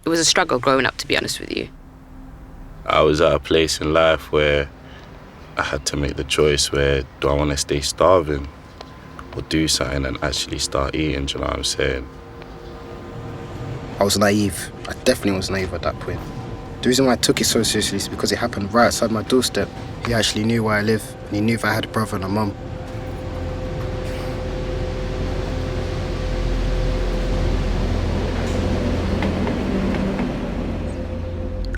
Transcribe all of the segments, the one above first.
It was a struggle growing up, to be honest with you. I was at a place in life where I had to make the choice where do I want to stay starving or do something and actually start eating, do you know what I'm saying? I was naive. I definitely was naive at that point. The reason why I took it so seriously is because it happened right outside my doorstep. He actually knew where I live, and he knew if I had a brother and a mum.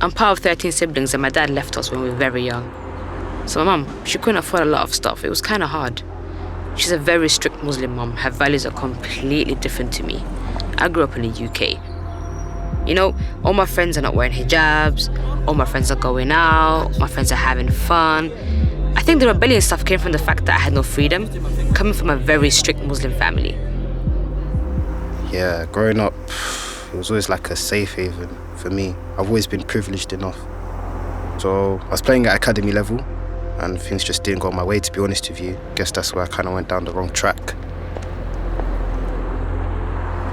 I'm part of 13 siblings and my dad left us when we were very young. So my mum, she couldn't afford a lot of stuff. It was kind of hard. She's a very strict Muslim mum. Her values are completely different to me. I grew up in the UK. You know, all my friends are not wearing hijabs, all my friends are going out, my friends are having fun. I think the rebellion stuff came from the fact that I had no freedom, coming from a very strict Muslim family. Yeah, growing up, it was always like a safe haven for me. I've always been privileged enough. So I was playing at academy level and things just didn't go my way, to be honest with you. Guess that's where I kind of went down the wrong track.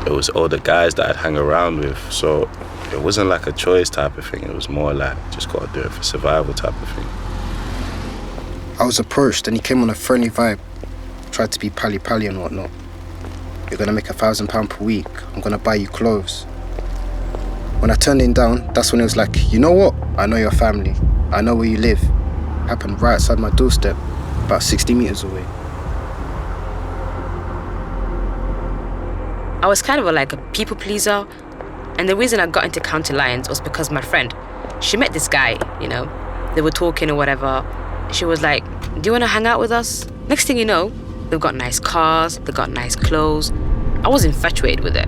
It was all the guys that I'd hang around with, so it wasn't like a choice type of thing. It was more like just gotta do it for survival type of thing. I was approached and he came on a friendly vibe, tried to be pally and whatnot. You're gonna make £1,000 per week. I'm gonna buy you clothes. When I turned him down, that's when it was like, you know what? I know your family. I know where you live. Happened right outside my doorstep, about 60 meters away. I was kind of like a people pleaser, and the reason I got into County Lines was because my friend, she met this guy, you know, they were talking or whatever. She was like, do you want to hang out with us? Next thing you know, they've got nice cars, they've got nice clothes. I was infatuated with it.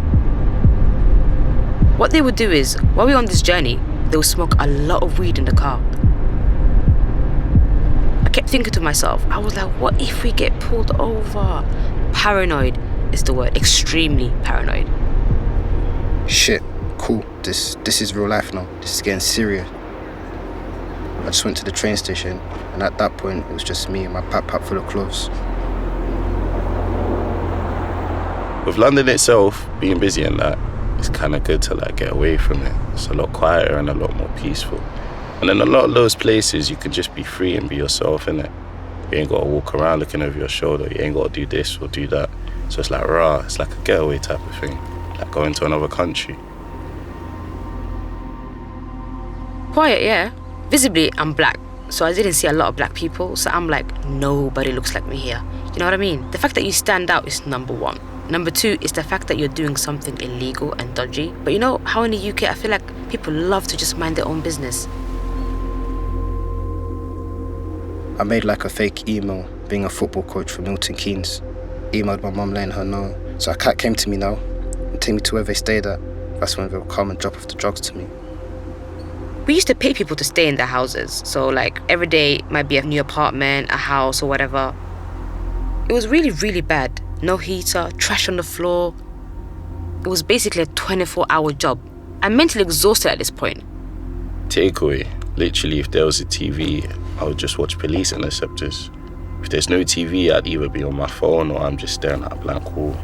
What they would do is, while we were on this journey, they would smoke a lot of weed in the car. I kept thinking to myself, I was like, what if we get pulled over? Paranoid is the word, extremely paranoid. Shit, cool. This is real life now. This is getting serious. I just went to the train station, and at that point, it was just me and my backpack full of clothes. With London itself being busy and that, it's kind of good to like get away from it. It's a lot quieter and a lot more peaceful. And in a lot of those places, you can just be free and be yourself, innit? You ain't got to walk around looking over your shoulder. You ain't got to do this or do that. So it's like, rah, it's like a getaway type of thing. Like going to another country. Quiet, yeah. Visibly, I'm black, so I didn't see a lot of black people, so I'm like, nobody looks like me here. You know what I mean? The fact that you stand out is number one. Number two is the fact that you're doing something illegal and dodgy. But you know how in the UK, I feel like people love to just mind their own business. I made like a fake email, being a football coach from Milton Keynes. Emailed my mum letting her know. So a cat came to me now and take me to where they stayed at. That's when they'll come and drop off the drugs to me. We used to pay people to stay in their houses. So like every day might be a new apartment, a house or whatever. It was really, really bad. No heater, trash on the floor. It was basically a 24-hour job. I'm mentally exhausted at this point. Takeaway. Literally, if there was a TV, I would just watch Police Interceptors. If there's no TV, I'd either be on my phone or I'm just staring at a blank wall.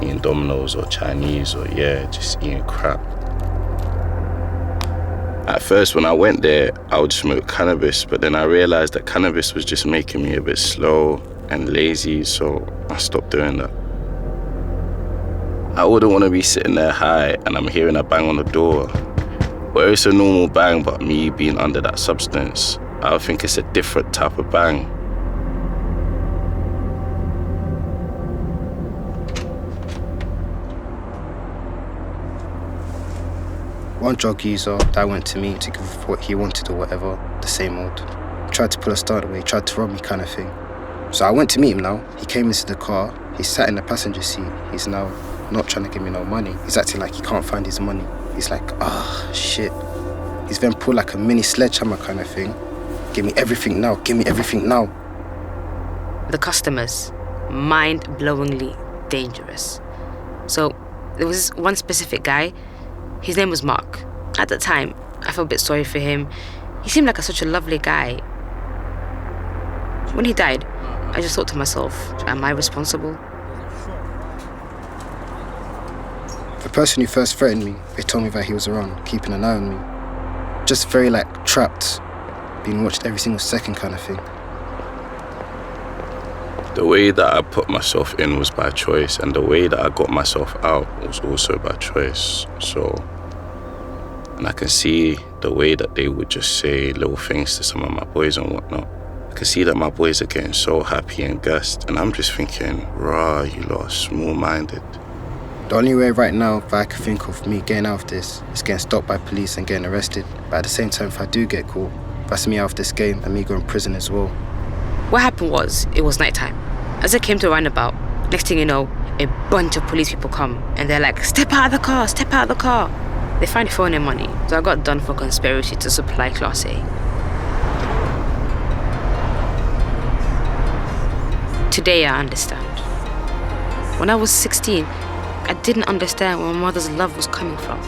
Eating Domino's or Chinese or just eating crap. At first, when I went there, I would smoke cannabis, but then I realized that cannabis was just making me a bit slow and lazy, so I stopped doing that. I wouldn't want to be sitting there high and I'm hearing a bang on the door. Where it's a normal bang, but me being under that substance, I would think it's a different type of bang. One drug user that went to me to give what he wanted or whatever, the same old. Tried to pull a stunt away, tried to rob me kind of thing. So I went to meet him now. He came into the car, he sat in the passenger seat. He's now not trying to give me no money. He's acting like he can't find his money. He's like, shit. He's then pulled like a mini sledgehammer kind of thing. Give me everything now, give me everything now. The customers, mind-blowingly dangerous. So there was this one specific guy. His name was Mark. At the time, I felt a bit sorry for him. He seemed like such a lovely guy. When he died, I just thought to myself, am I responsible? The person who first threatened me, they told me that he was around, keeping an eye on me. Just very like trapped, being watched every single second kind of thing. The way that I put myself in was by choice, and the way that I got myself out was also by choice. And I can see the way that they would just say little things to some of my boys and whatnot. I can see that my boys are getting so happy and gassed, and I'm just thinking, rah, you lot are small-minded. The only way right now that I can think of me getting out of this is getting stopped by police and getting arrested. But at the same time, if I do get caught, that's me out of this game and me going to prison as well. What happened was, it was nighttime. As I came to a roundabout, next thing you know, a bunch of police people come and they're like, step out of the car, step out of the car. They find phone and money, so I got done for conspiracy to supply Class A. Today I understand. When I was 16, I didn't understand where my mother's love was coming from.